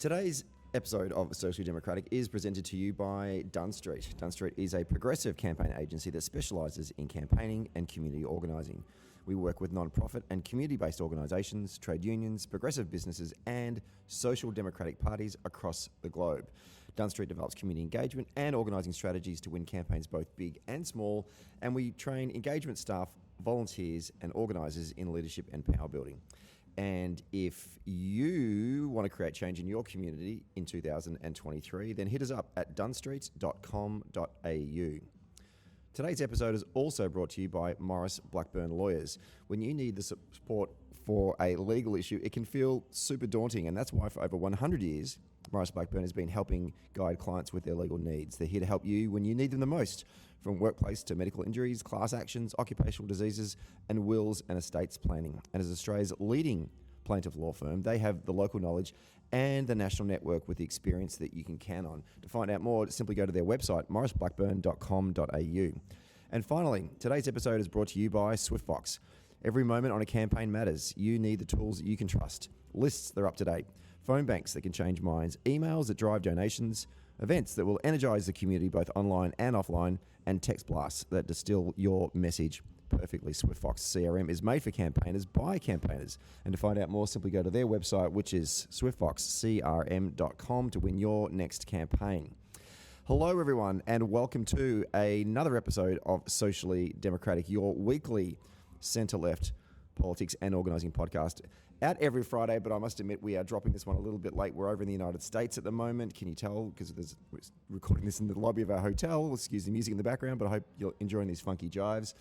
Today's episode of Socially Democratic is presented to you by Dunn Street. Dunn Street is a progressive campaign agency that specialises in campaigning and community organising. We work with non-profit and community-based organisations, trade unions, progressive businesses and social democratic parties across the globe. Dunn Street develops community engagement and organising strategies to win campaigns both big and small, and we train engagement staff, volunteers and organisers in leadership and power building. And if you want to create change in your community in 2023, then hit us up at dunnstreet.com.au. Today's episode is also brought to you by Morris Blackburn Lawyers. When you need the support for a legal issue, it can feel super daunting, and that's why for over 100 years, Morris Blackburn has been helping guide clients with their legal needs. They're here to help you when you need them the most, from workplace to medical injuries, class actions, occupational diseases, and wills and estates planning. And as Australia's leading plaintiff law firm, they have the local knowledge and the national network with the experience that you can count on. To find out more, simply go to their website, morrisblackburn.com.au. And finally, today's episode is brought to you by SwiftFox. Every moment on a campaign matters. You need the tools that you can trust. Lists that are up to date, phone banks that can change minds, emails that drive donations, events that will energise the community both online and offline, and text blasts that distill your message perfectly. SwiftFox CRM is made for campaigners by campaigners. And to find out more, simply go to their website, which is swiftfoxcrm.com, to win your next campaign. Hello, everyone, and welcome to another episode of Socially Democratic, your weekly centre-left politics and organising podcast. Out every Friday, but I must admit we are dropping this one a little bit late. We're over in the United States at the moment. Can you tell? Because we're recording this in the lobby of our hotel. Excuse the music in the background, but I hope you're enjoying these funky jives.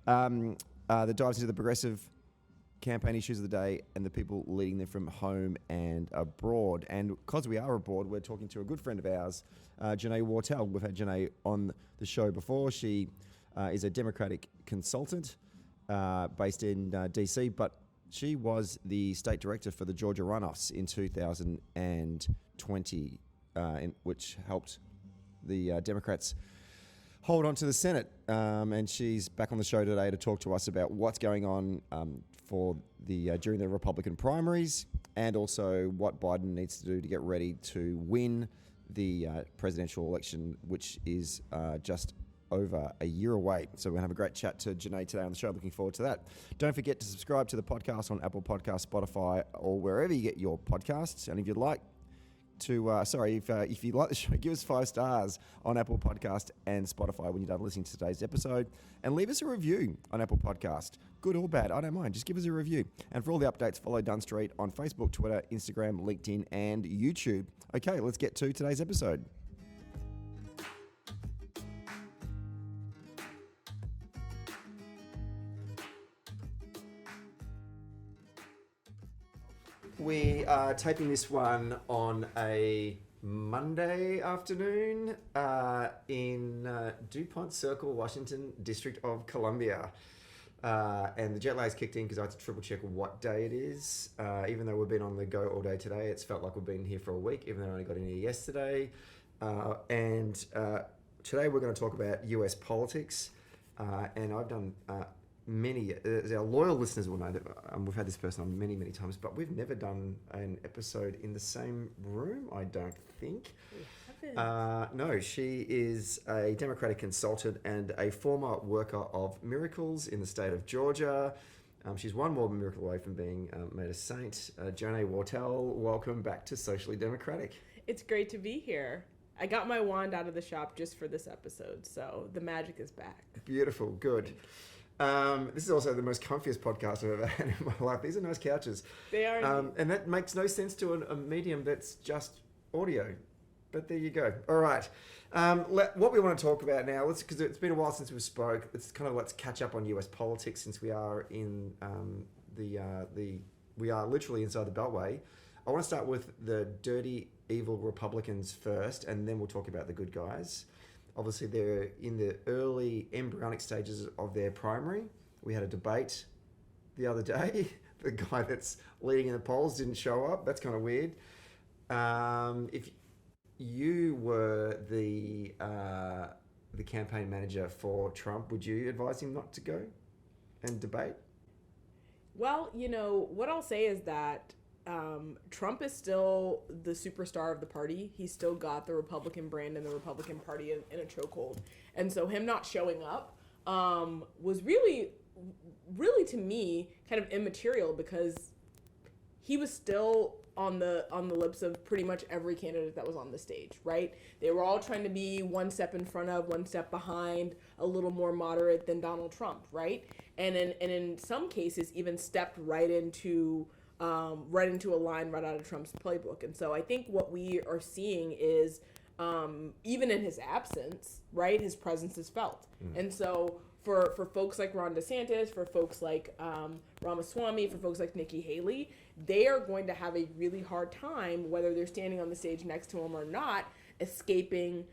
That dives into the progressive campaign issues of the day and the people leading them from home and abroad. And because we are abroad, we're talking to a good friend of ours, Jonae Wartel. We've had Jonae on the show before. She is a Democratic consultant based in D.C., but she was the state director for the Georgia runoffs in 2020, which helped the Democrats hold on to the Senate. And she's back on the show today to talk to us about what's going on for the during the Republican primaries, and also what Biden needs to do to get ready to win the presidential election, which is just over a year away. So we're going to have a great chat to Jonae today on the show. Looking forward to that. Don't forget to subscribe to the podcast on Apple Podcasts, Spotify, or wherever you get your podcasts. And if you'd like to, if you like the show, give us 5 stars on Apple Podcast and Spotify when you're done listening to today's episode, and leave us a review on Apple Podcast. Good or bad, I don't mind. Just give us a review. And for all the updates, follow Dunn Street on Facebook, Twitter, Instagram, LinkedIn, and YouTube. Okay, let's get to today's episode. We are taping this one on a Monday afternoon in DuPont Circle, Washington, District of Columbia. And the jet lag's kicked in because I had to triple check what day it is. Even though we've been on the go all day today, it's felt like we've been here for a week, even though I only got in here yesterday. And today we're going to talk about US politics. And I've done many, as our loyal listeners will know, that we've had this person on many, many times, but we've never done an episode in the same room, I don't think. No, she is a Democratic consultant and a former worker of miracles in the state of Georgia. She's one more miracle away from being made a saint. Jonae Wartel, welcome back to Socially Democratic. It's great to be here. I got my wand out of the shop just for this episode, so the magic is back. Beautiful, good. This is also the most comfiest podcast I've ever had in my life. These are nice couches. They are. And that makes no sense to a medium that's just audio. But there you go. All right. What we want to talk about now, because it's been a while since we spoke, let's catch up on US politics, since we are in we are literally inside the Beltway. I want to start with the dirty, evil Republicans first, and then we'll talk about the good guys. Obviously, they're in the early embryonic stages of their primary. We had a debate the other day. The guy that's leading in the polls didn't show up. That's kind of weird. If you were the campaign manager for Trump, would you advise him not to go and debate? Well, what I'll say is that Trump is still the superstar of the party. He's still got the Republican brand and the Republican Party in a chokehold. And so him not showing up was really to me kind of immaterial, because he was still on the lips of pretty much every candidate that was on the stage, right? They were all trying to be one step in front of, one step behind, a little more moderate than Donald Trump, right? And in some cases even stepped right into a line right out of Trump's playbook. And so I think what we are seeing is even in his absence, right, his presence is felt. And so for folks like Ron DeSantis, for folks like Ramaswamy, for folks like Nikki Haley, they are going to have a really hard time, whether they're standing on the stage next to him or not, escaping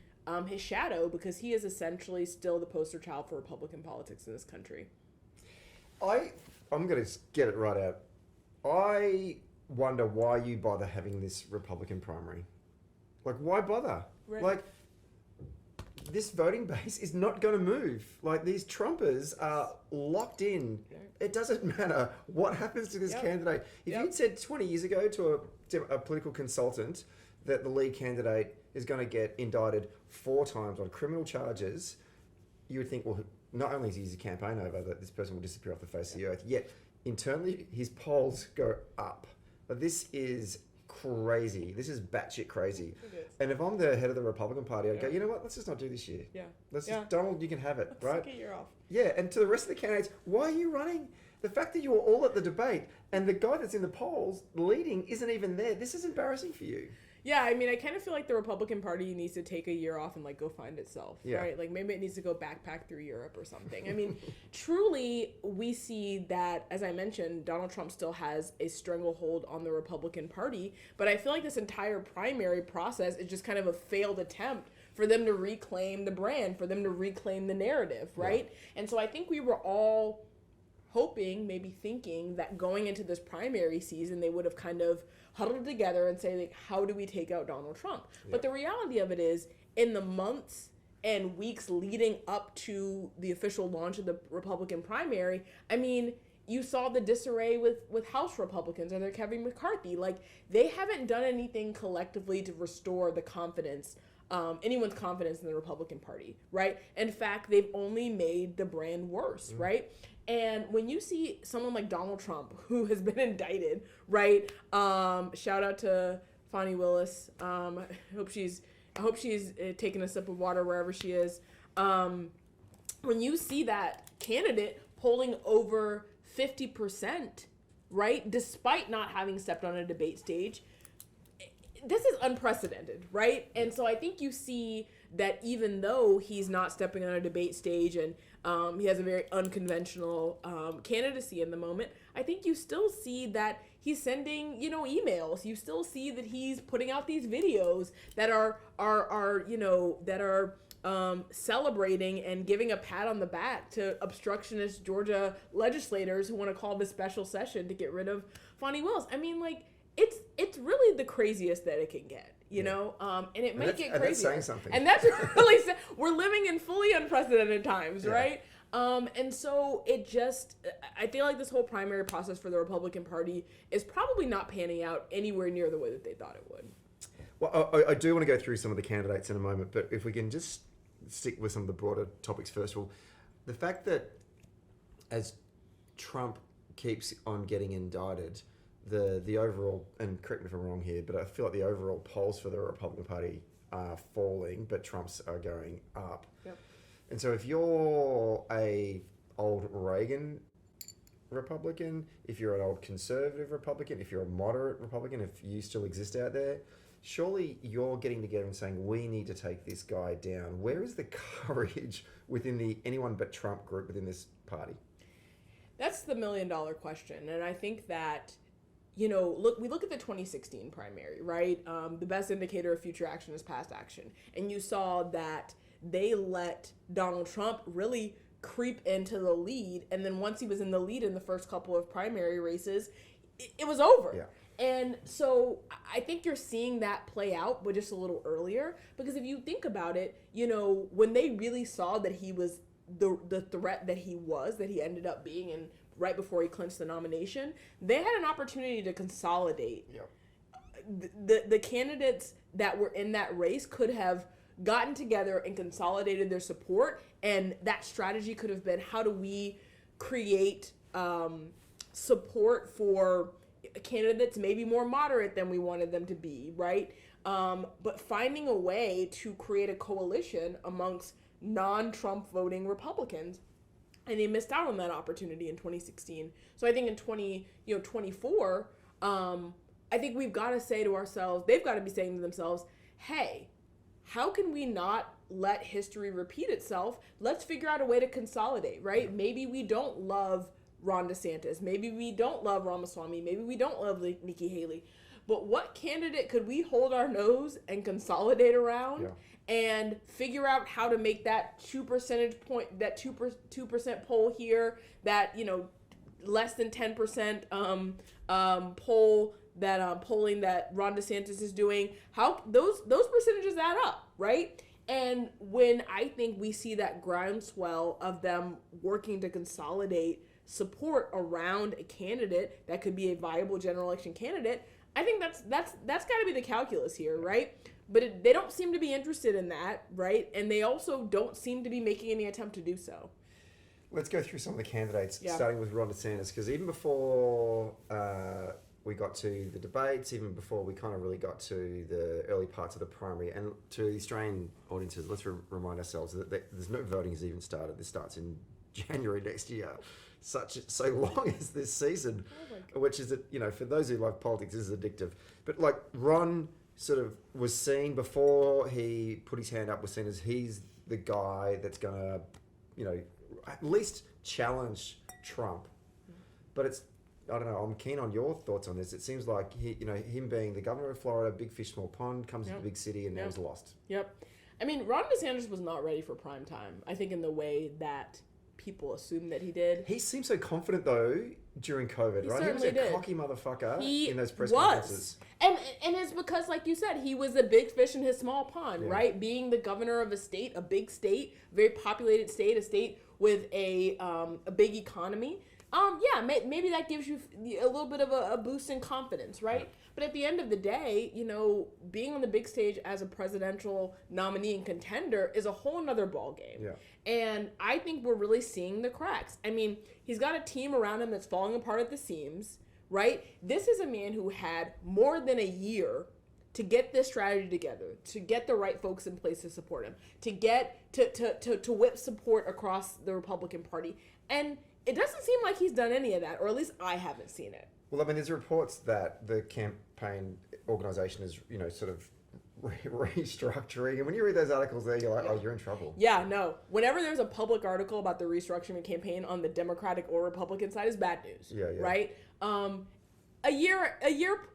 his shadow, because he is essentially still the poster child for Republican politics in this country. I'm going to get it right out. I wonder why you bother having this Republican primary. Like, why bother? Right. Like, this voting base is not going to move. Like, these Trumpers are locked in. It doesn't matter what happens to this candidate. If you'd said 20 years ago to a political consultant that the lead candidate is going to get indicted 4 times on criminal charges, you would think, well, not only is his campaign over, that this person will disappear off the face of the earth, yet internally his polls go up. But this is crazy. This is batshit crazy. And if I'm the head of the Republican Party, I'd go, you know what, let's just not do this year. Let's just, Donald, you can have it, right? Take a year off. Yeah, and to the rest of the candidates, why are you running? The fact that you were all at the debate and the guy that's in the polls leading isn't even there, this is embarrassing for you. Yeah, I mean, I kind of feel like the Republican Party needs to take a year off and, like, go find itself, right? Like, maybe it needs to go backpack through Europe or something. I mean, truly, we see that, as I mentioned, Donald Trump still has a stranglehold on the Republican Party, but I feel like this entire primary process is just kind of a failed attempt for them to reclaim the brand, for them to reclaim the narrative, right? And so I think we were all hoping, maybe thinking, that going into this primary season, they would have kind of huddled together and say, like, how do we take out Donald Trump? But the reality of it is, in the months and weeks leading up to the official launch of the Republican primary, I mean, you saw the disarray with House Republicans under Kevin McCarthy. Like, they haven't done anything collectively to restore the confidence, anyone's confidence in the Republican Party, right? In fact, they've only made the brand worse, right? And when you see someone like Donald Trump, who has been indicted, right? Shout out to Fani Willis. I hope she's taking a sip of water wherever she is. When you see that candidate polling over 50%, right, despite not having stepped on a debate stage, this is unprecedented, right? And so I think you see that even though he's not stepping on a debate stage and he has a very unconventional candidacy in the moment, I think you still see that he's sending, emails. You still see that he's putting out these videos that are celebrating and giving a pat on the back to obstructionist Georgia legislators who want to call this special session to get rid of Fani Willis. I mean, like, it's really the craziest that it can get, you know? And it might get crazier. And that's saying something. And that's really, we're living in fully unprecedented times, right? And so I feel like this whole primary process for the Republican Party is probably not panning out anywhere near the way that they thought it would. Well, I do want to go through some of the candidates in a moment, but if we can just stick with some of the broader topics first of all. The fact that as Trump keeps on getting indicted, the overall, and correct me if I'm wrong here, but I feel like the overall polls for the Republican Party are falling, but Trump's are going up. Yep. And so if you're a old Reagan Republican, if you're an old conservative Republican, if you're a moderate Republican, if you still exist out there, surely you're getting together and saying, we need to take this guy down. Where is the courage within the anyone but Trump group within this party? That's the $1 million question. And I think that, we look at the 2016 primary, right? The best indicator of future action is past action. And you saw that they let Donald Trump really creep into the lead. And then once he was in the lead in the first couple of primary races, it was over. Yeah. And so I think you're seeing that play out, but just a little earlier. Because if you think about it, when they really saw that he was the threat that he ended up being, and right before he clinched the nomination, they had an opportunity to consolidate. The candidates that were in that race could have gotten together and consolidated their support, and that strategy could have been, how do we create support for candidates maybe more moderate than we wanted them to be, right? But finding a way to create a coalition amongst non-Trump voting Republicans, and they missed out on that opportunity in 2016. So I think in 2024, I think we've got to say to ourselves, they've got to be saying to themselves, hey, how can we not let history repeat itself? Let's figure out a way to consolidate, right? Yeah. Maybe we don't love Ron DeSantis. Maybe we don't love Ramaswamy. Maybe we don't love Nikki Haley. But what candidate could we hold our nose and consolidate around and figure out how to make that 2% poll here, that, less than 10% poll, that polling that Ron DeSantis is doing, how those percentages add up, right? And when I think we see that groundswell of them working to consolidate support around a candidate that could be a viable general election candidate, I think that's got to be the calculus here, right? But they don't seem to be interested in that, right? And they also don't seem to be making any attempt to do so. Let's go through some of the candidates, starting with Ron DeSantis, because even before we got to the debates, even before we kind of really got to the early parts of the primary, and to the Australian audiences, let's remind ourselves that there's no voting has even started. This starts in January next year. So long as this season, which is, for those who love politics, this is addictive. But like Ron sort of was seen before he put his hand up, was seen as he's the guy that's going to, at least challenge Trump. But it's, I don't know, I'm keen on your thoughts on this. It seems like him being the governor of Florida, big fish, small pond, comes to the big city and now he's lost. Yep. I mean, Ron DeSantis was not ready for prime time, I think, in the way that people assumed that he did. He seemed so confident though during COVID, right? He was a cocky motherfucker in those press conferences. And it's because, like you said, he was a big fish in his small pond, right? Being the governor of a state, a big state, very populated state, a state with a big economy. Maybe that gives you a little bit of a boost in confidence, right? But at the end of the day, being on the big stage as a presidential nominee and contender is a whole nother ballgame. Yeah. And I think we're really seeing the cracks. I mean, he's got a team around him that's falling apart at the seams, right? This is a man who had more than a year to get this strategy together, to get the right folks in place to support him, to get to whip support across the Republican Party. And it doesn't seem like he's done any of that, or at least I haven't seen it. Well, I mean, there's reports that the campaign organization is, sort of restructuring. And when you read those articles there, you're like, oh, you're in trouble. Yeah, no. Whenever there's a public article about the restructuring of campaign on the Democratic or Republican side is bad news. Yeah. Right? A year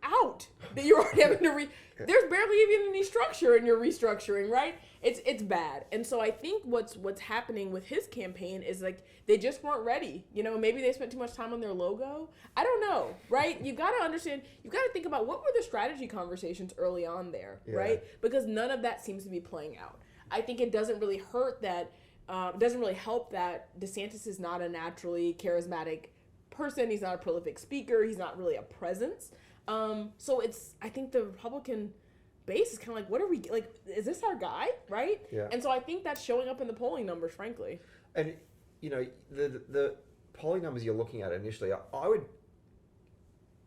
out that you're already having to there's barely even any structure in your restructuring, right? It's bad. And so I think what's happening with his campaign is like they just weren't ready. Maybe they spent too much time on their logo. I don't know, right? You got to understand, you got to think about what were the strategy conversations early on there, right? Because none of that seems to be playing out. I think it doesn't really hurt that it doesn't really help that DeSantis is not a naturally charismatic person. He's not a prolific speaker. He's not really a presence. So I think the Republican base is kind of like, what are we, like, is this our guy, right? Yeah. And so I think that's showing up in the polling numbers, frankly. And, the polling numbers you're looking at initially,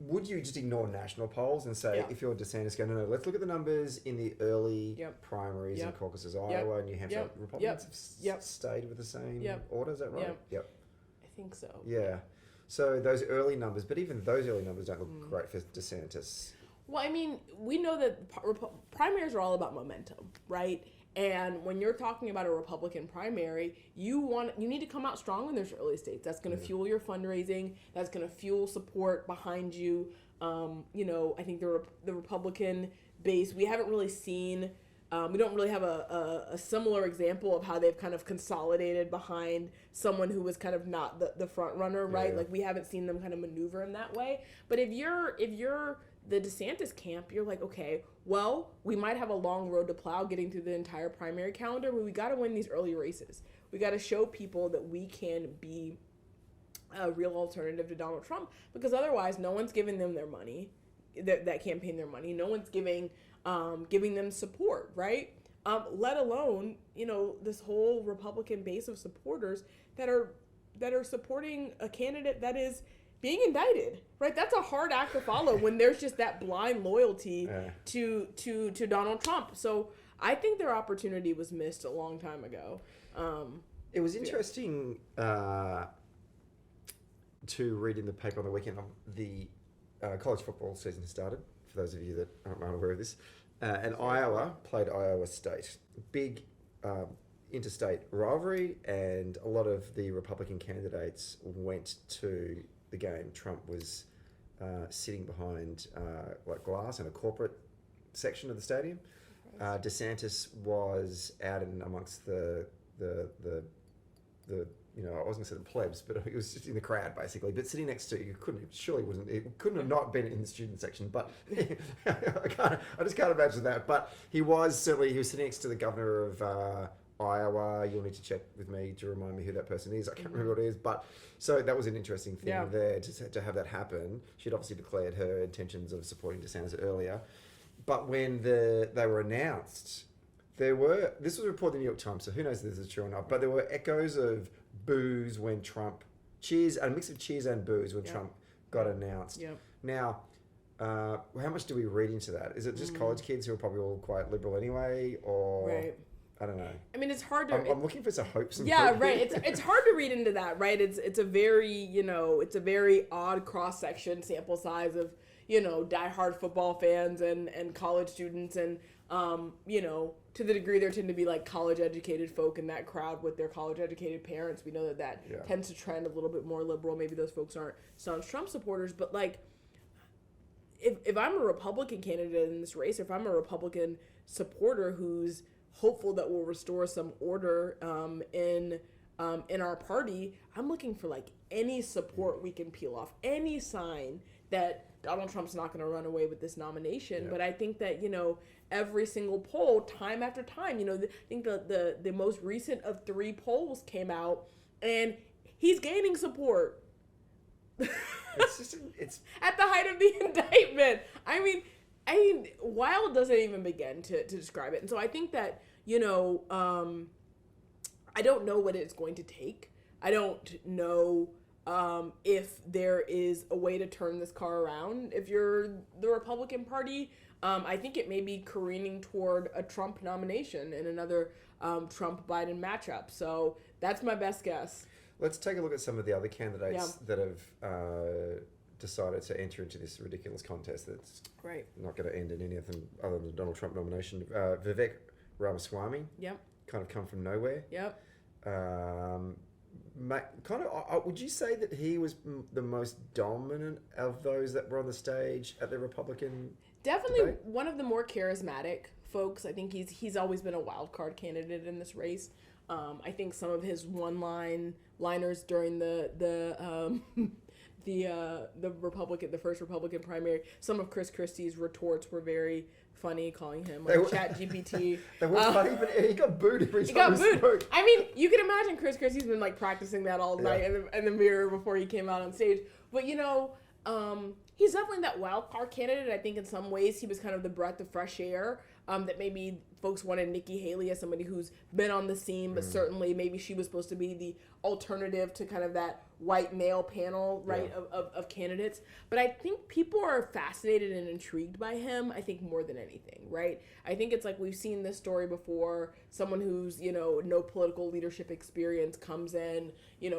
would you just ignore national polls and say, if you're DeSantis, go, no, let's look at the numbers in the early primaries and caucuses, Iowa, New Hampshire. Republicans have stayed with the same order, is that right? Yep. I think so. Yeah. So those early numbers, but even those early numbers don't look great for DeSantis. Well, I mean, we know that primaries are all about momentum, right? And when you're talking about a Republican primary, you need to come out strong in those early states. That's going to fuel your fundraising. That's going to fuel support behind you. I think the Republican base, we haven't really seen. We don't really have a similar example of how they've kind of consolidated behind someone who was kind of not the front runner, right? Yeah. Like we haven't seen them kind of maneuver in that way. But if you're the DeSantis camp, you're like, okay, well, we might have a long road to plow getting through the entire primary calendar, but we got to win these early races. We got to show people that we can be a real alternative to Donald Trump, because otherwise no one's giving them their money, that campaign their money. No one's giving them support, right? Let alone, this whole Republican base of supporters that are supporting a candidate that is being indicted, right? That's a hard act to follow when there's just that blind loyalty to Donald Trump. So I think their opportunity was missed a long time ago. It was interesting to read in the paper on the weekend. The college football season started, for those of you that aren't unaware of this. And Iowa played Iowa State. Big interstate rivalry, and a lot of the Republican candidates went to the game. Trump was sitting behind glass in a corporate section of the stadium. DeSantis was out and amongst the I wasn't going to say the plebs, but he was just in the crowd basically. But sitting next to it couldn't have not been in the student section. But I just can't imagine that. But he was sitting next to the governor of Iowa. You'll need to check with me to remind me who that person is. I can't remember what it is. But so that was an interesting thing there to have that happen. She'd obviously declared her intentions of supporting DeSantis earlier. But when they were announced, this was reported in the New York Times, so who knows if this is true or not, but there were echoes of boos when Trump, a mix of cheers and boos when Trump got announced. Yep. Now, how much do we read into that? Is it just college kids who are probably all quite liberal anyway, or... Right. I don't know. I mean, it's hard to... I'm looking for some hopes. Right. It's hard to read into that, right? It's a very, it's a very odd cross-section sample size of, diehard football fans and college students, and to the degree there tend to be like college-educated folk in that crowd with their college-educated parents. We know that tends to trend a little bit more liberal. Maybe those folks aren't staunch Trump supporters, but like, if I'm a Republican candidate in this race, if I'm a Republican supporter who's hopeful that we'll restore some order in our party, I'm looking for like any support we can peel off, any sign that Donald Trump's not going to run away with this nomination. But I think that, every single poll, time after time, I think the most recent of 3 polls came out, and he's gaining support. It's at the height of the indictment. I mean, wild doesn't even begin to describe it. And so I think that, I don't know what it's going to take. I don't know if there is a way to turn this car around. If you're the Republican Party, I think it may be careening toward a Trump nomination and another Trump-Biden matchup. So that's my best guess. Let's take a look at some of the other candidates that have decided to enter into this ridiculous contest that's not going to end in anything other than the Donald Trump nomination. Vivek Ramaswamy, kind of come from nowhere. Would you say that he was the most dominant of those that were on the stage at the Republican Definitely debate? One of the more charismatic folks. I think he's always been a wild card candidate in this race. I think some of his one-liners during the first Republican primary, some of Chris Christie's retorts were very funny, calling him Chat GPT. They were funny, but he got booed every time he spoke. I mean, you can imagine Chris Christie's been like practicing that all night in the mirror before he came out on stage. But he's definitely that wild card candidate. I think in some ways he was kind of the breath of fresh air that maybe folks wanted Nikki Haley as somebody who's been on the scene, but certainly maybe she was supposed to be the alternative to kind of that white male panel, right, of candidates. But I think people are fascinated and intrigued by him, I think, more than anything, right? I think it's like we've seen this story before. Someone who's, no political leadership experience comes in,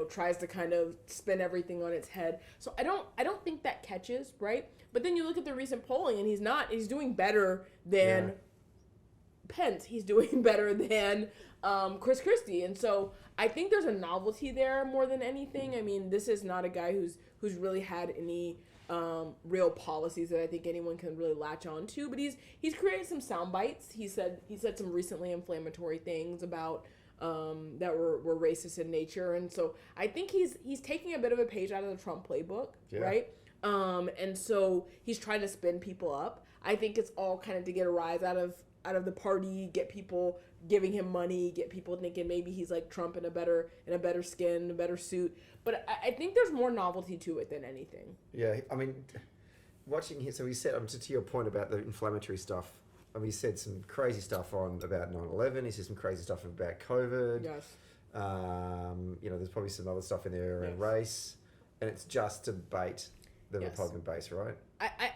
tries to kind of spin everything on its head. So I don't think that catches, right? But then you look at the recent polling and he's doing better than Pence. He's doing better than Chris Christie. And so I think there's a novelty there more than anything. I mean, this is not a guy who's really had any real policies that I think anyone can really latch on to, but he's created some sound bites. He said some recently inflammatory things about that were racist in nature. And so I think he's taking a bit of a page out of the Trump playbook, right? And so he's trying to spin people up. I think it's all kind of to get a rise out of the party, get people giving him money, get people thinking maybe he's like Trump in a better skin, a better suit. But I think there's more novelty to it than anything. Yeah, I mean, watching him, so he said, to your point about the inflammatory stuff, I mean, he said some crazy stuff about 9/11. He said some crazy stuff about COVID. Yes. There's probably some other stuff in there around race, and it's just to bait the Republican base, right?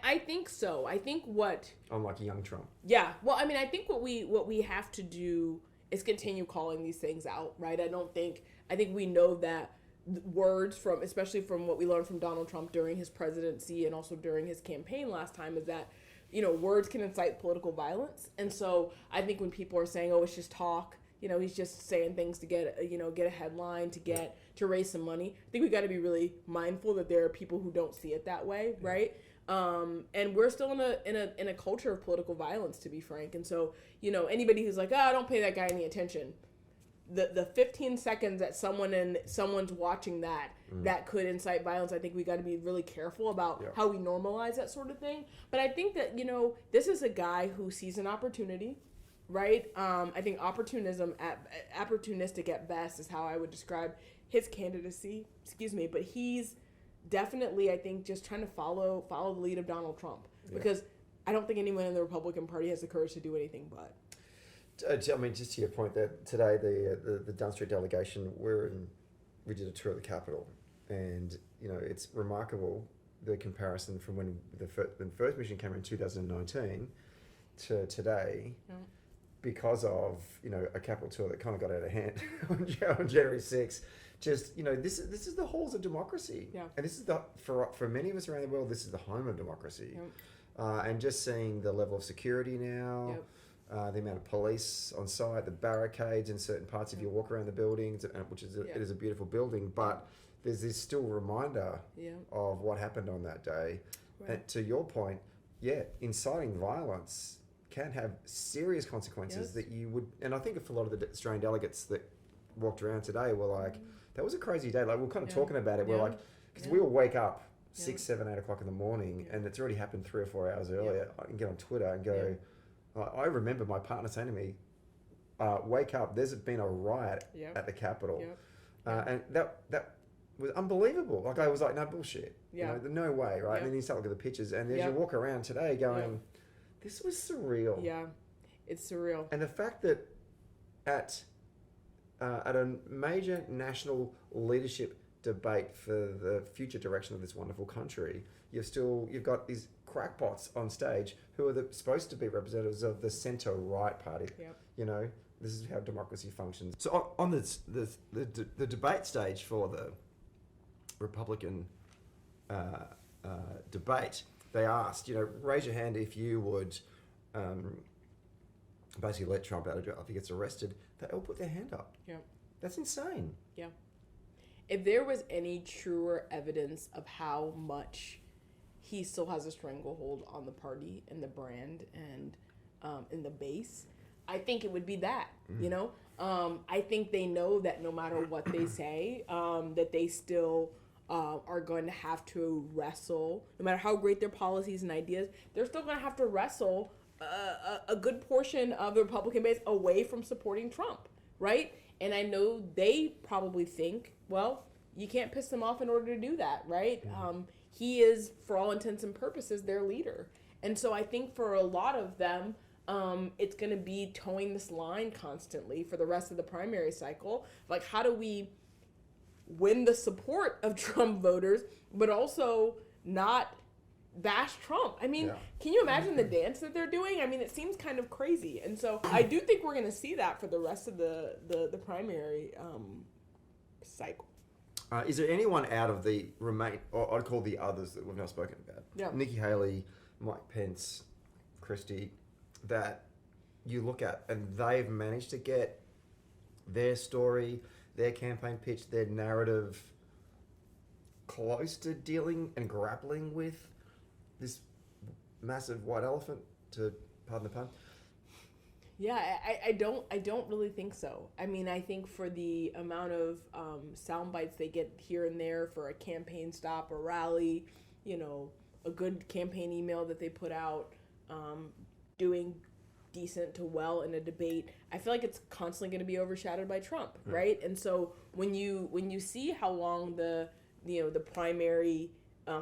I think so. I think what... Unlike young Trump. Yeah. Well, I mean, I think what we have to do is continue calling these things out, right? I think we know that words especially from what we learned from Donald Trump during his presidency and also during his campaign last time, is that, words can incite political violence. And so I think when people are saying, oh, it's just talk, he's just saying things to get a headline, to raise some money. I think we got to be really mindful that there are people who don't see it that way, right? And we're still in a culture of political violence, to be frank. And so, anybody who's like, oh, don't pay that guy any attention. The 15 seconds that someone's watching that could incite violence, I think we got to be really careful about how we normalize that sort of thing. But I think that, this is a guy who sees an opportunity, right? I think opportunistic at best is how I would describe his candidacy, but he's definitely, I think, just trying to follow the lead of Donald Trump, because I don't think anyone in the Republican Party has the courage to do anything but. I mean, just to your point, that today the Dunn Street delegation, we did a tour of the Capitol, and it's remarkable the comparison from when the first mission came in 2019 to today, because of a Capitol tour that kind of got out of hand on January 6th. Just this is the halls of democracy, and this is for many of us around the world, this is the home of democracy, and just seeing the level of security now. The amount of police on site, the barricades in certain parts if you walk around the buildings, which is it is a beautiful building, but there's this still reminder of what happened on that day. Right. And to your point, inciting violence can have serious consequences that you would, and I think for a lot of the Australian delegates that walked around today were like, that was a crazy day. Like, we're kind of talking about it. We're like, because we all wake up 6, 7, 8 o'clock in the morning, and it's already happened 3 or 4 hours earlier. I can get on Twitter and go, I remember my partner saying to me, wake up, there's been a riot at the Capitol. And that was unbelievable. Like, I was like, no, bullshit. No way, right? And then you start looking at the pictures, and as you walk around today going, this was surreal. Yeah, it's surreal. And the fact that at a major national leadership debate for the future direction of this wonderful country, you've got these crackpots on stage who are supposed to be representatives of the centre-right party. This is how democracy functions. So on the debate stage for the Republican debate, they asked, raise your hand if you would basically let Trump out of jail if he gets arrested. They all put their hand up. That's insane. If there was any truer evidence of how much he still has a stranglehold on the party and the brand and in the base, I think it would be that. I think they know that no matter what they say, that they still are going to have to wrestle, no matter how great their policies and ideas, they're still going to have to wrestle a good portion of the Republican base away from supporting Trump, right? And I know they probably think, well, you can't piss them off in order to do that, right? He is, for all intents and purposes, their leader. And so I think for a lot of them, it's going to be towing this line constantly for the rest of the primary cycle. Like, how do we win the support of Trump voters, but also not bash Trump? I mean, can you imagine the dance that they're doing? I mean, it seems kind of crazy. And so I do think we're going to see that for the rest of the primary cycle. Is there anyone out of the or I'd call the others that we've now spoken about, Nikki Haley, Mike Pence, Christie, that you look at and they've managed to get their story, their campaign pitch, their narrative close to dealing and grappling with this massive white elephant, to pardon the pun? Yeah, I don't really think so. I mean, I think for the amount of sound bites they get here and there for a campaign stop or rally, a good campaign email that they put out, doing decent to well in a debate, I feel like it's constantly going to be overshadowed by Trump, right? And so when you see how long the primary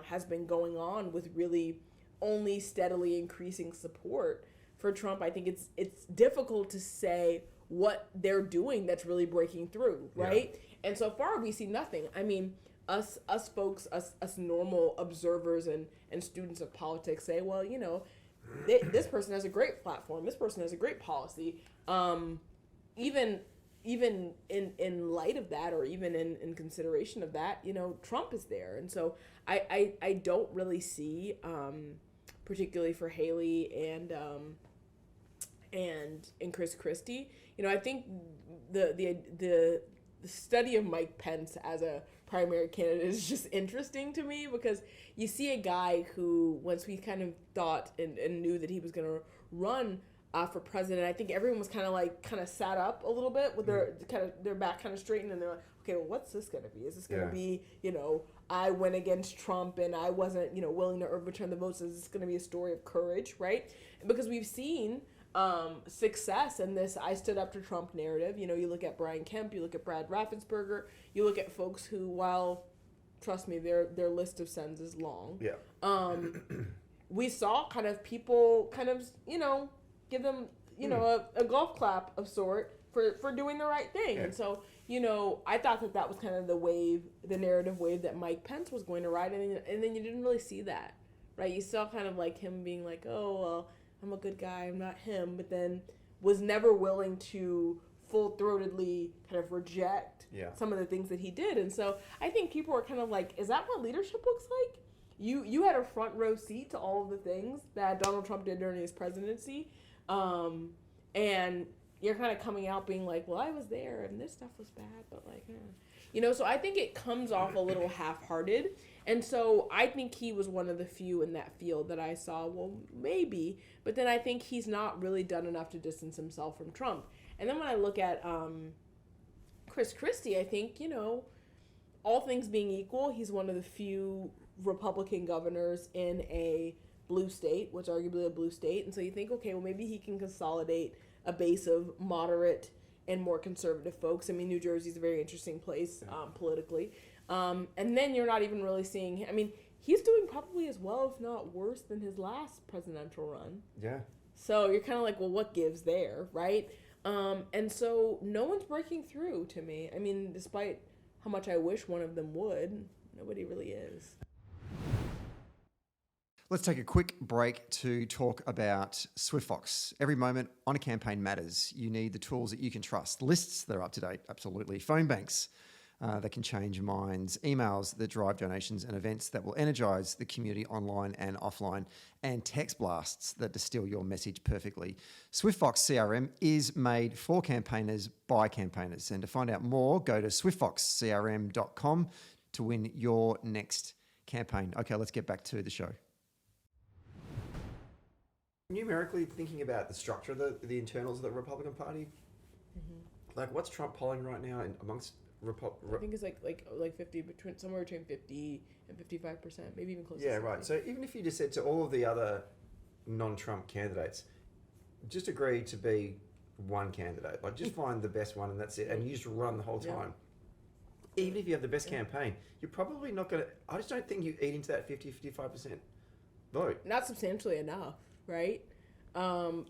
has been going on with really only steadily increasing support for Trump, I think it's difficult to say what they're doing that's really breaking through, right? Yeah. And so far we see nothing. I mean, us folks, us normal observers and students of politics say, well, this person has a great platform, this person has a great policy. Even in light of that, or even in consideration of that, Trump is there. And so I don't really see, particularly for Haley and Chris Christie, I think the study of Mike Pence as a primary candidate is just interesting to me, because you see a guy who, once we kind of thought and knew that he was going to run for president, I think everyone was kind of sat up a little bit with their back kind of straightened, and they're like, okay, well, what's this going to be? Is this going to be, I went against Trump and I wasn't, willing to overturn the votes? Is this going to be a story of courage, right? Because we've seen success in this I stood up to Trump narrative. You look at Brian Kemp, you look at Brad Raffensperger, you look at folks who, while, trust me, their list of sins is long. Yeah. We saw kind of people give them, a golf clap of sort for doing the right thing. Yeah. And so, I thought that was kind of the narrative wave that Mike Pence was going to ride. And then you didn't really see that, right? You saw kind of like him being like, oh, well, I'm a good guy, I'm not him, but then was never willing to full-throatedly kind of reject some of the things that he did. And so I think people are kind of like, is that what leadership looks like? You had a front row seat to all of the things that Donald Trump did during his presidency, and you're kind of coming out being like, well, I was there and this stuff was bad, but like, so I think it comes off a little half-hearted. And so I think he was one of the few in that field that I saw, well, maybe, but then I think he's not really done enough to distance himself from Trump. And then when I look at Chris Christie, I think, all things being equal, he's one of the few Republican governors in a blue state, which arguably a blue state. And so you think, okay, well, maybe he can consolidate a base of moderate and more conservative folks. I mean, New Jersey's a very interesting place politically. And then you're not even really seeing, he's doing probably as well, if not worse, than his last presidential run. Yeah. So you're kind of like, well, what gives there, right? And so no one's breaking through to me. Despite how much I wish one of them would, nobody really is. Let's take a quick break to talk about SwiftFox. Every moment on a campaign matters. You need the tools that you can trust. Lists that are up to date, absolutely. Phone banks that can change minds. Emails that drive donations, and events that will energize the community online and offline. And text blasts that distill your message perfectly. SwiftFox CRM is made for campaigners by campaigners. And to find out more, go to swiftfoxcrm.com to win your next campaign. Okay, let's get back to the show. Numerically thinking about the structure of the internals of the Republican Party, like what's Trump polling right now amongst I think it's like 50, somewhere between 50 and 55%, maybe even closer. Yeah, right. So even if you just said to all of the other non-Trump candidates, just agree to be one candidate, like just find the best one and that's it, and you just run the whole time. Yeah. Even if you have the best campaign, you're probably not going to. I just don't think you eat into that 50-55% vote. Not substantially enough. Right?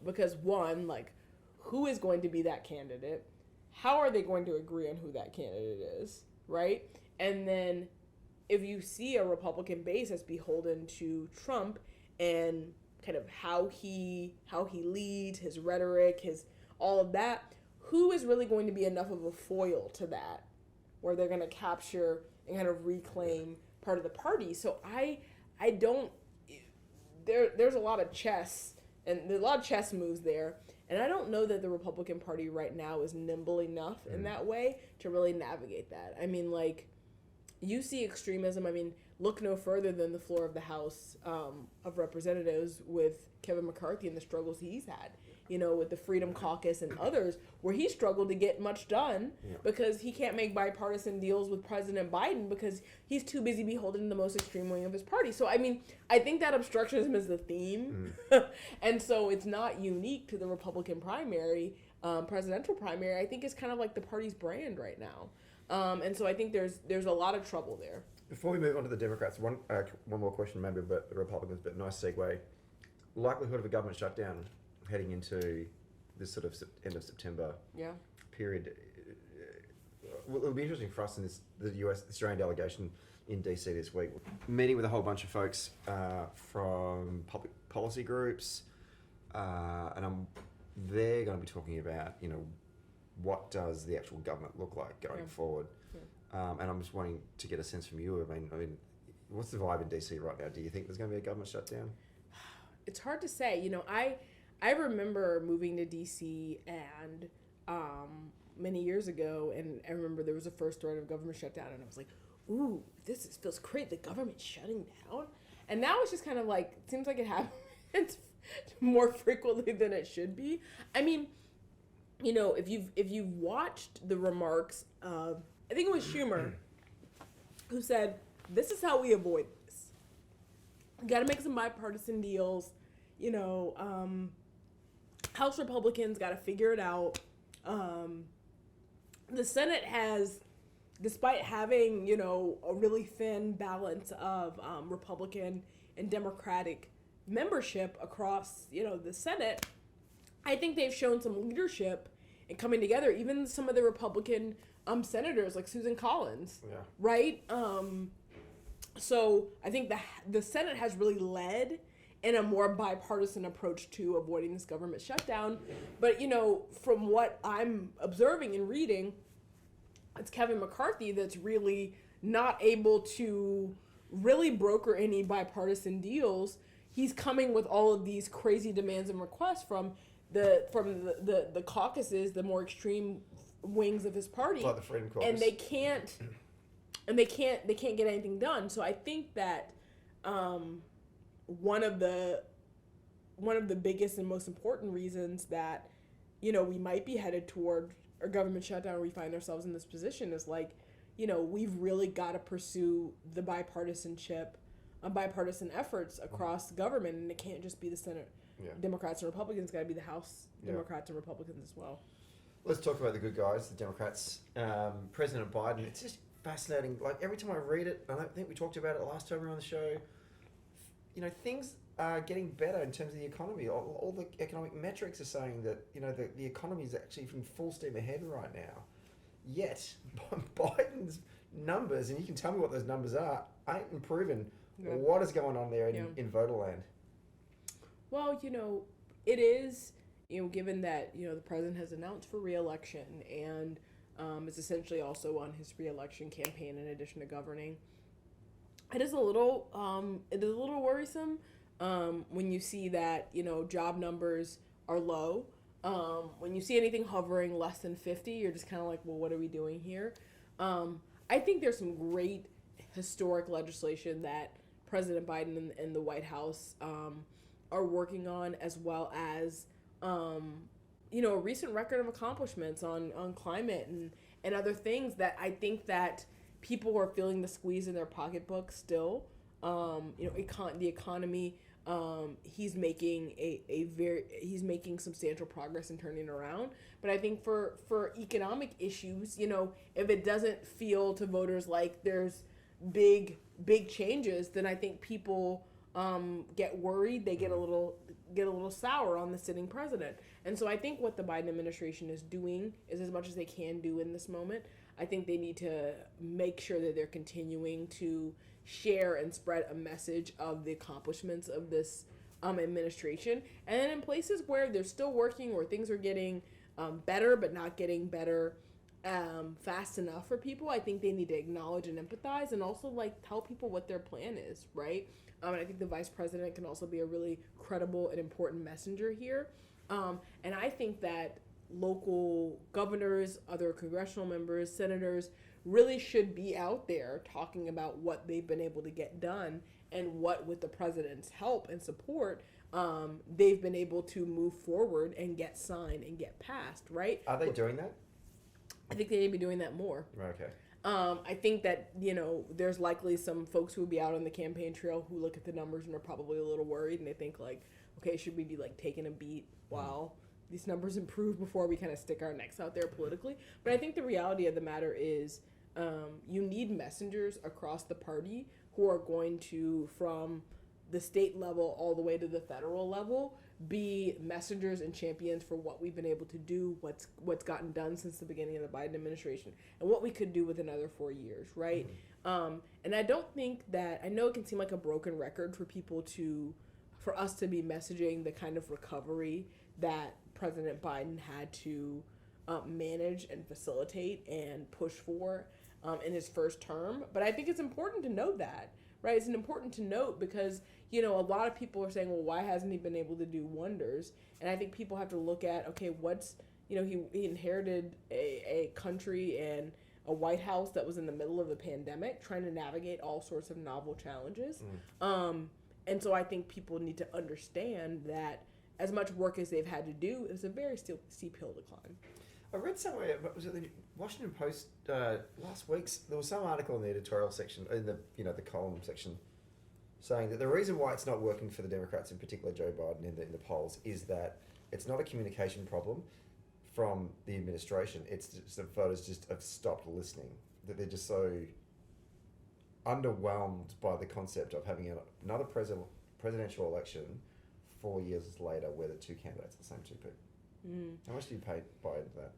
Because one, like, who is going to be that candidate? How are they going to agree on who that candidate is? Right? And then if you see a Republican base that's beholden to Trump and kind of how he leads, his rhetoric, his all of that, who is really going to be enough of a foil to that where they're going to capture and kind of reclaim part of the party? So I don't. There's a lot of chess, and there's a lot of chess moves there, and I don't know that the Republican Party right now is nimble enough in that way to really navigate that. You see extremism. Look no further than the floor of the House of Representatives with Kevin McCarthy and the struggles he's had. with the Freedom Caucus and others, where he struggled to get much done because he can't make bipartisan deals with President Biden because he's too busy beholden to the most extreme wing of his party. So, I mean, I think that obstructionism is the theme. And so it's not unique to the Republican primary, presidential primary. I think it's kind of like the party's brand right now. And so I think there's a lot of trouble there. Before we move on to the Democrats, one more question maybe about the Republicans, but nice segue. Likelihood of a government shutdown heading into this sort of end of September period. Well, it'll be interesting for us in the Australian delegation in DC this week, meeting with a whole bunch of folks from public policy groups, and they're going to be talking about, what does the actual government look like going forward. And I'm just wanting to get a sense from you. I mean, what's the vibe in DC right now? Do you think there's going to be a government shutdown? It's hard to say. I remember moving to DC and many years ago, and I remember there was a first threat of government shutdown, and I was like, ooh, feels great. The government's shutting down. And now it's just kind of like, it seems like it happens more frequently than it should be. I mean, if you've watched the remarks of, I think it was Schumer, who said, this is how we avoid this. We got to make some bipartisan deals. House Republicans got to figure it out. The Senate has, despite having, a really thin balance of Republican and Democratic membership across, the Senate, I think they've shown some leadership in coming together. Even some of the Republican senators like Susan Collins, right? So I think the Senate has really led in a more bipartisan approach to avoiding this government shutdown. But, from what I'm observing and reading, it's Kevin McCarthy that's really not able to really broker any bipartisan deals. He's coming with all of these crazy demands and requests from the caucuses, the more extreme wings of his party, like the Freedom Caucus, and they can't get anything done. So I think that one of the biggest and most important reasons that we might be headed toward a government shutdown, or we find ourselves in this position, is like, we've really got to pursue the bipartisan efforts across government, and it can't just be the Senate Democrats and Republicans. It's got to be the House Democrats and Republicans as well. Let's talk about the good guys, the Democrats. President Biden, it's just fascinating. Like, every time I read it, and I think we talked about it last time we were on the show, things are getting better in terms of the economy. All the economic metrics are saying that, the economy is actually in full steam ahead right now. Yet, Biden's numbers, and you can tell me what those numbers are, ain't improving. What is going on there in voterland? Well, it is... given that, the president has announced for re-election and is essentially also on his re-election campaign in addition to governing, it is a little worrisome when you see that, job numbers are low. When you see anything hovering less than 50, you're just kind of like, well, what are we doing here? I think there's some great historic legislation that President Biden and the White House are working on, as well as a recent record of accomplishments on climate and other things that I think that people are feeling the squeeze in their pocketbooks still. The economy, he's making he's making substantial progress in turning around. But I think for economic issues, if it doesn't feel to voters like there's big changes, then I think people get worried. They get a little sour on the sitting president. And so I think what the Biden administration is doing is as much as they can do in this moment. I think they need to make sure that they're continuing to share and spread a message of the accomplishments of this administration. And then in places where they're still working, where things are getting better but not getting better fast enough for people, I think they need to acknowledge and empathize, and also tell people what their plan is, right? And I think the vice president can also be a really credible and important messenger here. And I think that local governors, other congressional members, senators really should be out there talking about what they've been able to get done, and what, with the president's help and support, they've been able to move forward and get signed and get passed, right? Are they doing that? I think they need to be doing that more. Okay. I think that, there's likely some folks who will be out on the campaign trail who look at the numbers and are probably a little worried, and they think like, okay, should we be like taking a beat while these numbers improve before we kind of stick our necks out there politically? But I think the reality of the matter is you need messengers across the party who are going to, from the state level all the way to the federal level, be messengers and champions for what we've been able to do, what's gotten done since the beginning of the Biden administration, and what we could do with another 4 years, right? And I don't think that, I know it can seem like a broken record for us to be messaging the kind of recovery that President Biden had to manage and facilitate and push for in his first term. But I think it's important to note that, right? It's important to note because, a lot of people are saying, well, why hasn't he been able to do wonders? And I think people have to look at, okay, he inherited a country and a White House that was in the middle of a pandemic, trying to navigate all sorts of novel challenges. And so I think people need to understand that as much work as they've had to do, it was a very steep hill to climb. I read somewhere, was it the Washington Post last week? There was some article in the editorial section, in the column section, saying that the reason why it's not working for the Democrats, in particular Joe Biden in the polls, is that it's not a communication problem from the administration. It's just that voters just have stopped listening. That they're just so underwhelmed by the concept of having another presidential election 4 years later where the two candidates are the same two people. How much do you pay Biden for that?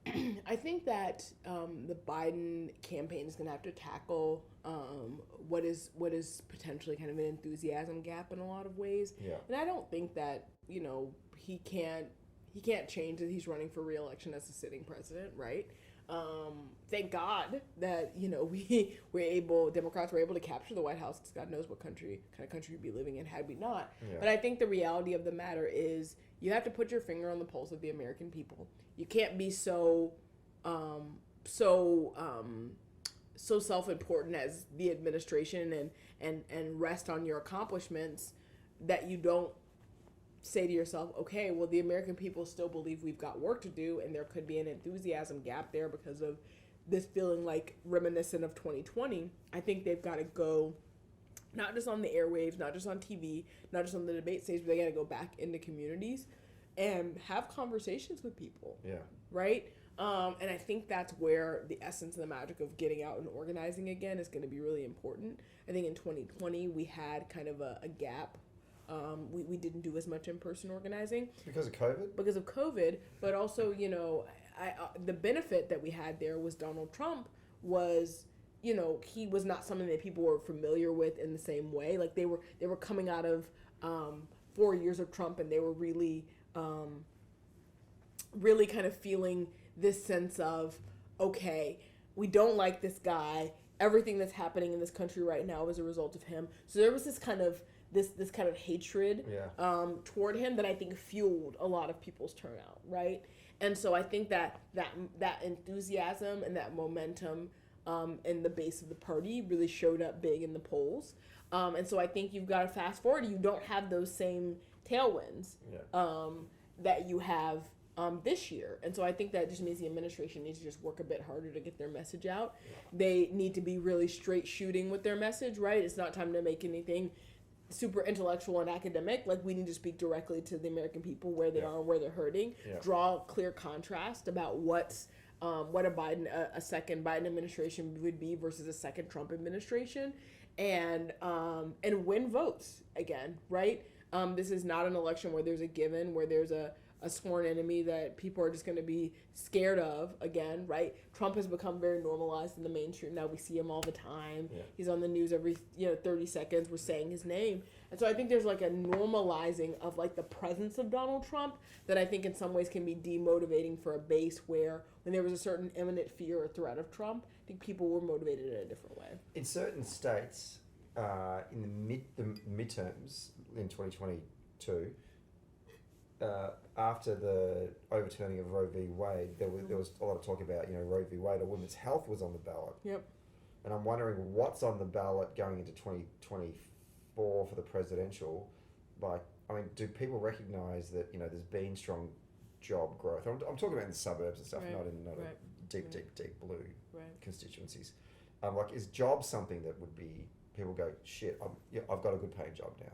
I think that the Biden campaign is going to have to tackle what is potentially kind of an enthusiasm gap in a lot of ways. Yeah. And I don't think that he can't change that he's running for re-election as a sitting president, right? Thank God that Democrats were able to capture the White House, because God knows what kind of country we'd be living in had we not. Yeah. But I think the reality of the matter is you have to put your finger on the pulse of the American people. You can't be so self-important as the administration and rest on your accomplishments that you don't say to yourself, okay, well, the American people still believe we've got work to do, and there could be an enthusiasm gap there because of this feeling like reminiscent of 2020. I think they've got to go not just on the airwaves, not just on TV, not just on the debate stage, but they got to go back into communities and have conversations with people. Yeah. Right? And I think that's where the essence and the magic of getting out and organizing again is going to be really important. I think in 2020 we had kind of a gap. We didn't do as much in-person organizing. Because of COVID? Because of COVID, but also, the benefit that we had there was Donald Trump was, he was not something that people were familiar with in the same way. Like they were coming out of 4 years of Trump, and they were really kind of feeling this sense of, okay, we don't like this guy. Everything that's happening in this country right now is a result of him. So there was this kind of hatred toward him that I think fueled a lot of people's turnout, right? And so I think that enthusiasm and that momentum in the base of the party really showed up big in the polls. And so I think you've got to fast forward. You don't have those same tailwinds that you have this year. And so I think that just means the administration needs to just work a bit harder to get their message out. They need to be really straight shooting with their message, right? It's not time to make anything super intellectual and academic. Like, we need to speak directly to the American people where they are and where they're hurting. Draw clear contrast about what a second Biden administration would be versus a second Trump administration, and win votes again, right? This is not an election where there's a given, where there's a sworn enemy that people are just going to be scared of again, right? Trump has become very normalized in the mainstream. Now we see him all the time. He's on the news every 30 seconds. We're saying his name. And so I think there's like a normalizing of like the presence of Donald Trump that I think in some ways can be demotivating for a base where when there was a certain imminent fear or threat of Trump, I think people were motivated in a different way. In certain states, in the midterms in 2022, after the overturning of Roe v. Wade, there was a lot of talk about, Roe v. Wade, or women's health was on the ballot. Yep. And I'm wondering what's on the ballot going into 2024 for the presidential by I mean, do people recognise that, you know, there's been strong job growth? I'm talking about in the suburbs and stuff, not in deep blue constituencies. Like, is jobs something that would be, people go, shit, I've got a good paying job now.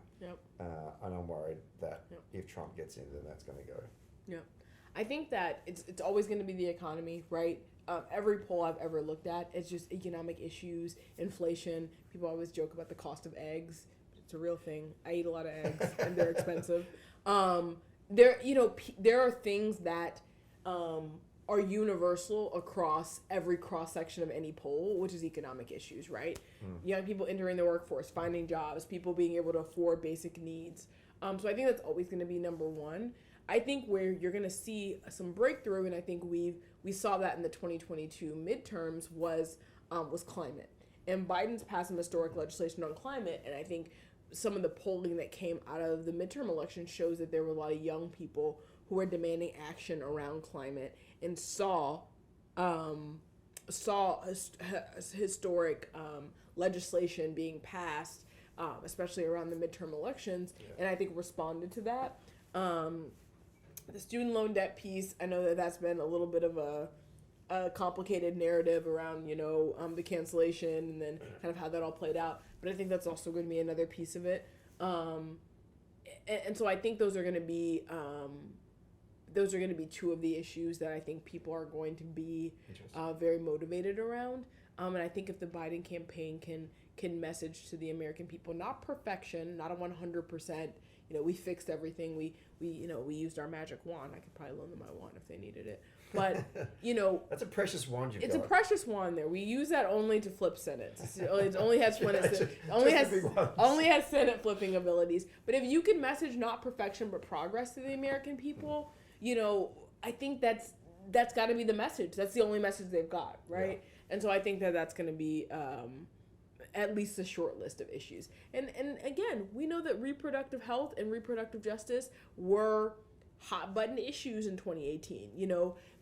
And I'm worried that if Trump gets in, then that's going to go. I think that it's always going to be the economy, right? Every poll I've ever looked at, it's just economic issues, inflation. People always joke about the cost of eggs. It's a real thing. I eat a lot of eggs, and they're expensive. There are things that are universal across every cross section of any poll, which is economic issues, right? Young people entering the workforce, finding jobs, people being able to afford basic needs. So I think that's always going to be number one. I think where you're going to see some breakthrough, and I think we saw that in the 2022 midterms, was climate. And Biden's passed some historic legislation on climate, and I think some of the polling that came out of the midterm election shows that there were a lot of young people who were demanding action around climate and saw historic legislation being passed, especially around the midterm elections, and I think responded to that. The student loan debt piece, I know that's been a little bit of a complicated narrative around, the cancellation and then kind of how that all played out. But I think that's also going to be another piece of it. And so I think those are going to be two of the issues that I think people are going to be very motivated around. And I think if the Biden campaign can message to the American people, not perfection, not a 100%, we fixed everything. We used our magic wand. I could probably loan them my wand if they needed it. But, that's a precious wand you've got. It's a precious wand there. We use that only to flip Senates. It only has only has Senate flipping abilities. But if you can message not perfection but progress to the American people, I think that's got to be the message. That's the only message they've got, right? Yeah. And so I think that's going to be at least a short list of issues. And again, we know that reproductive health and reproductive justice were hot button issues in 2018.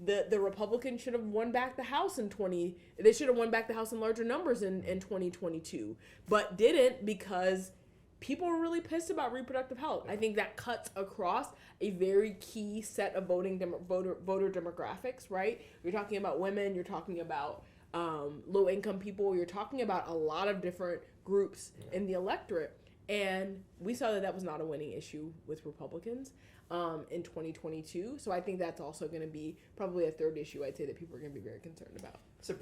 The Republicans should have won back the House they should have won back the House in larger numbers in 2022, but didn't because people were really pissed about reproductive health. I think that cuts across a very key set of voter demographics, right? You're talking about women, you're talking about low-income people, you're talking about a lot of different groups in the electorate. And we saw that was not a winning issue with Republicans in 2022. So I think that's also going to be probably a third issue I'd say that people are going to be very concerned about. So,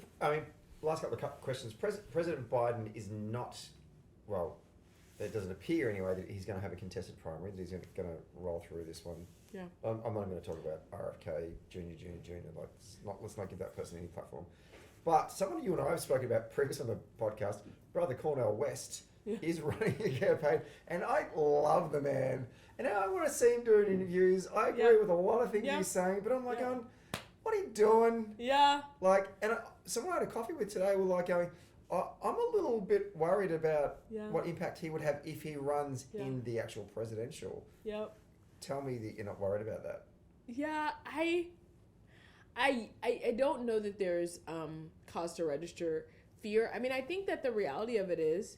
last couple of questions. President Biden is not, it doesn't appear anyway that he's going to have a contested primary, that he's going to roll through this one. Yeah. I'm not going to talk about RFK, Junior. Let's not give that person any platform. But someone you and I have spoken about previously on the podcast, Brother Cornel West, is running a campaign, and I love the man. And I want to see him doing interviews. I agree with a lot of things he's saying, but I'm like going, what are you doing? Yeah. Someone I had a coffee with today were going, I'm a little bit worried about what impact he would have if he runs in the actual presidential. Yep. Tell me that you're not worried about that. Yeah, I don't know that there's cause to register fear. I mean, I think that the reality of it is,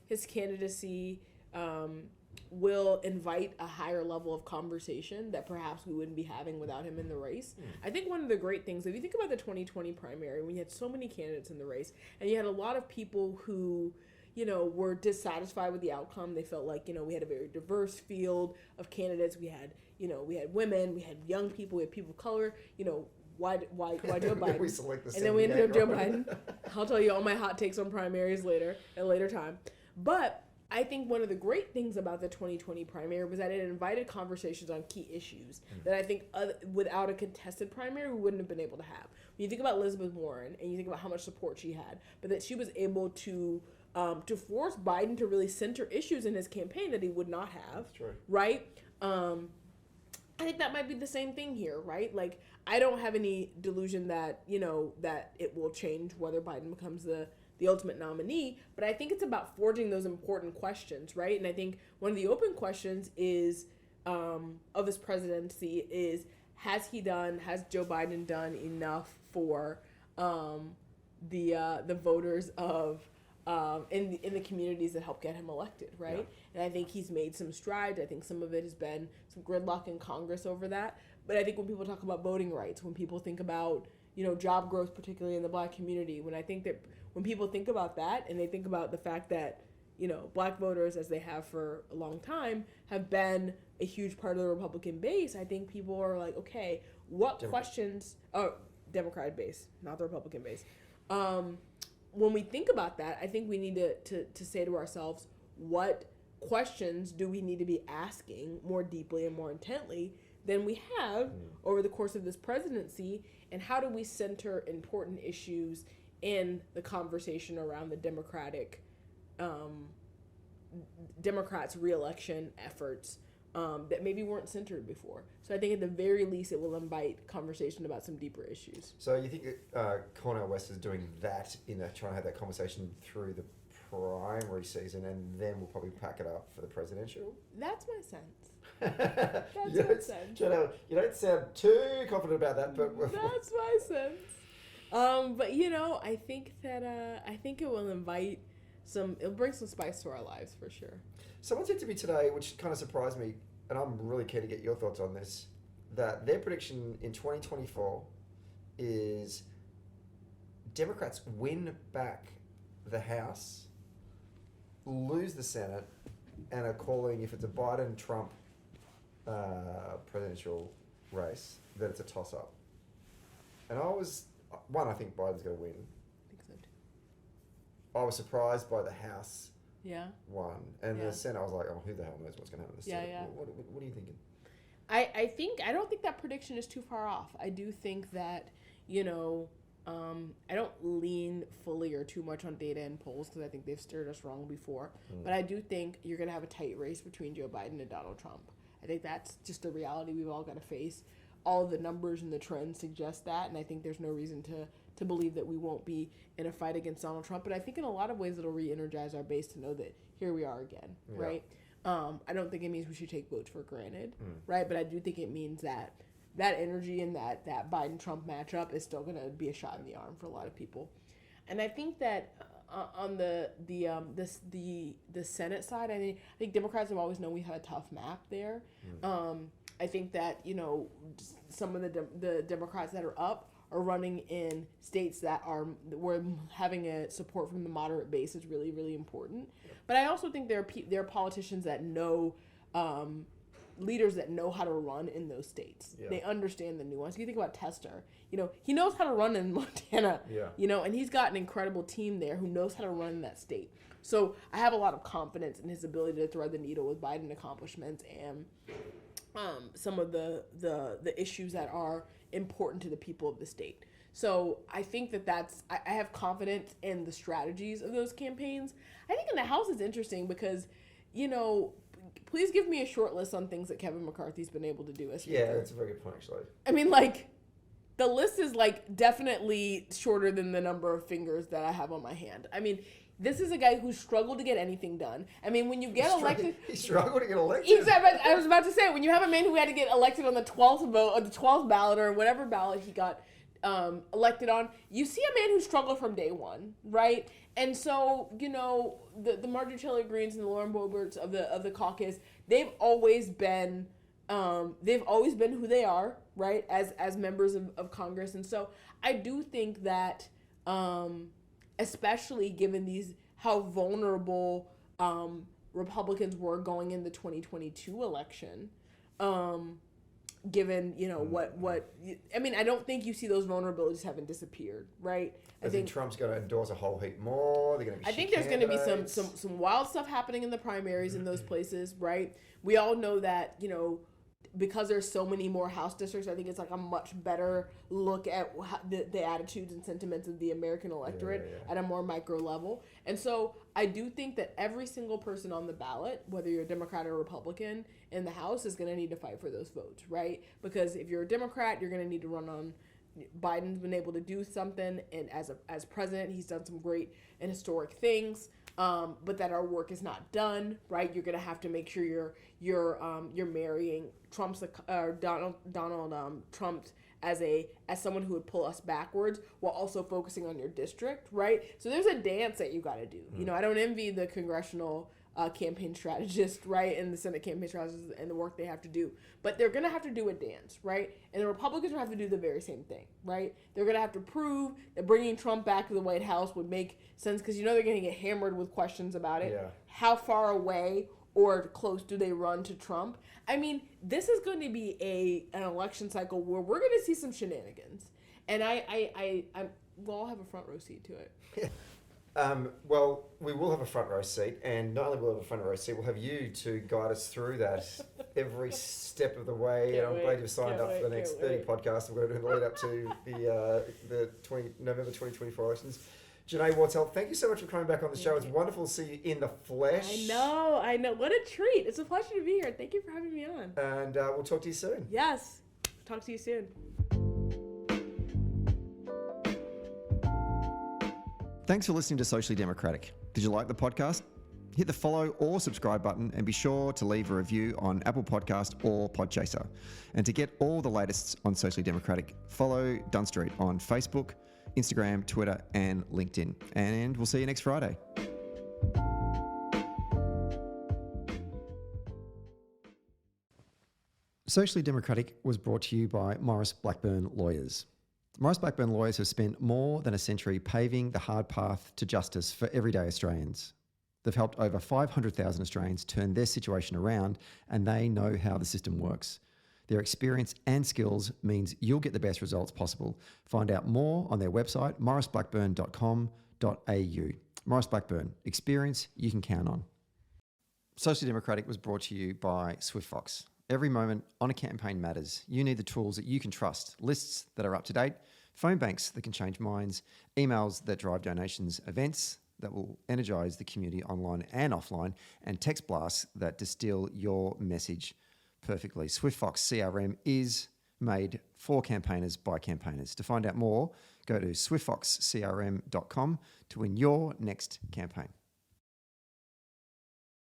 his candidacy will invite a higher level of conversation that perhaps we wouldn't be having without him in the race. I think one of the great things, if you think about the 2020 primary, when you had so many candidates in the race, and you had a lot of people who, were dissatisfied with the outcome. They felt like, we had a very diverse field of candidates. We had women, we had young people, we had people of color, why Joe Biden? We select the and then we ended up Joe Biden. I'll tell you all my hot takes on primaries at a later time. But I think one of the great things about the 2020 primary was that it invited conversations on key issues that I think without a contested primary we wouldn't have been able to have. When you think about Elizabeth Warren and you think about how much support she had, but that she was able to force Biden to really center issues in his campaign that he would not have. That's true. Right? I think that might be the same thing here, right? Like, I don't have any delusion that, that it will change whether Biden becomes the ultimate nominee, but I think it's about forging those important questions, right? And I think one of the open questions is of his presidency is, has Joe Biden done enough for the voters of in the communities that helped get him elected, right? Yeah. And I think he's made some strides. I think some of it has been some gridlock in Congress over that. But I think when people talk about voting rights, when people think about, job growth, particularly in the Black community, when people think about that and they think about the fact that, Black voters, as they have for a long time, have been a huge part of the Republican base, I think people are like, okay, what questions... Democratic base, not the Republican base. When we think about that, I think we need to say to ourselves, what questions do we need to be asking more deeply and more intently than we have over the course of this presidency, and how do we center important issues in the conversation around the Democrats' re-election efforts that maybe weren't centered before. So I think at the very least it will invite conversation about some deeper issues. So you think Cornel West is doing that trying to have that conversation through the primary season, and then we'll probably pack it up for the presidential? That's my sense. That's my sense. You don't sound too confident about that, but... That's my sense. But I think that I think it will invite it'll bring some spice to our lives for sure. Someone said to me today, which kind of surprised me, and I'm really keen to get your thoughts on this, that their prediction in 2024 is Democrats win back the House, lose the Senate, and are calling, if it's a Biden-Trump presidential race, that it's a toss-up. And I think Biden's going to win. I think so too. I was surprised by the House one. And the Senate, I was like, oh, who the hell knows what's going to happen in the Senate? Yeah. What are you thinking? I don't think that prediction is too far off. I do think that, I don't lean fully or too much on data and polls because I think they've steered us wrong before. But I do think you're going to have a tight race between Joe Biden and Donald Trump. I think that's just a reality we've all got to face. All the numbers and the trends suggest that, and I think there's no reason to believe that we won't be in a fight against Donald Trump. But I think in a lot of ways it'll re-energize our base to know that here we are again, right? I don't think it means we should take votes for granted, right? But I do think it means that energy and that Biden-Trump matchup is still going to be a shot in the arm for a lot of people. And I think that on the Senate side, I think Democrats have always known we had a tough map there. I think that, some of the Democrats that are up are running in states where having a support from the moderate base is really, really important. But I also think there are politicians that know, leaders that know how to run in those states. Yeah. They understand the nuance. You think about Tester, he knows how to run in Montana, and he's got an incredible team there who knows how to run in that state. So I have a lot of confidence in his ability to thread the needle with Biden accomplishments and some of the issues that are important to the people of the state. So I think I have confidence in the strategies of those campaigns. I think in the House it's interesting because, please give me a short list on things that Kevin McCarthy's been able to do as Speaker. Yeah, that's a very good point, actually. I mean, the list is, definitely shorter than the number of fingers that I have on my hand. I mean, this is a guy who struggled to get anything done. I mean, when you get elected... He struggled to get elected? Exactly. I was about to say, when you have a man who had to get elected on the 12th vote, or the 12th ballot, or whatever ballot he got elected on, you see a man who struggled from day one, right? And so, the Marjorie Taylor Greenes and the Lauren Boeberts of the caucus, they've always been who they are, right, as members of Congress. And so I do think that, especially given how vulnerable Republicans were going in the 2022 election, given I don't think you see those vulnerabilities haven't disappeared, right? I think Trump's going to endorse a whole heap more. They're going to be. I think there's going to be some wild stuff happening in the primaries in those places, right? We all know that because there's so many more House districts. I think it's a much better look at the attitudes and sentiments of the American electorate at a more micro level. And so I do think that every single person on the ballot, whether you're a Democrat or Republican in the House, is going to need to fight for those votes, right? Because if you're a Democrat, you're going to need to run on. Biden's been able to do something, and as president, he's done some great and historic things. But that our work is not done, right? You're gonna have to make sure you're marrying Donald Trump as someone who would pull us backwards while also focusing on your district, right? So there's a dance that you got to do. You know, I don't envy the congressional campaign strategist, right, and the Senate campaign strategist and the work they have to do. But they're going to have to do a dance, right? And the Republicans will have to do the very same thing, right? They're going to have to prove that bringing Trump back to the White House would make sense because you know they're going to get hammered with questions about it. Yeah. How far away or close do they run to Trump? I mean, this is going to be an election cycle where we're going to see some shenanigans. And we'll all have a front row seat to it. Well, we will have a front row seat, and not only will we have a front row seat, we'll have you to guide us through that every step of the way. And I'm glad you've signed up for the next 30 podcasts we're going to do in the lead up to the November 2024 elections. Jonae Wartel, thank you so much for coming back on the show. It's wonderful to see you in the flesh. I know. What a treat. It's a pleasure to be here. Thank you for having me on. And we'll talk to you soon. Yes. Talk to you soon. Thanks for listening to Socially Democratic. Did you like the podcast? Hit the follow or subscribe button and be sure to leave a review on Apple Podcast or Podchaser. And to get all the latest on Socially Democratic, follow Dunn Street on Facebook, Instagram, Twitter, and LinkedIn. And we'll see you next Friday. Socially Democratic was brought to you by Maurice Blackburn Lawyers. Maurice Blackburn Lawyers have spent more than a century paving the hard path to justice for everyday Australians. They've helped over 500,000 Australians turn their situation around, and they know how the system works. Their experience and skills means you'll get the best results possible. Find out more on their website, mauriceblackburn.com.au. Maurice Blackburn, experience you can count on. Socially Democratic was brought to you by SwiftFox. Every moment on a campaign matters. You need the tools that you can trust, lists that are up to date, phone banks that can change minds, emails that drive donations, events that will energise the community online and offline, and text blasts that distill your message perfectly. SwiftFox CRM is made for campaigners by campaigners. To find out more, go to swiftfoxcrm.com to win your next campaign.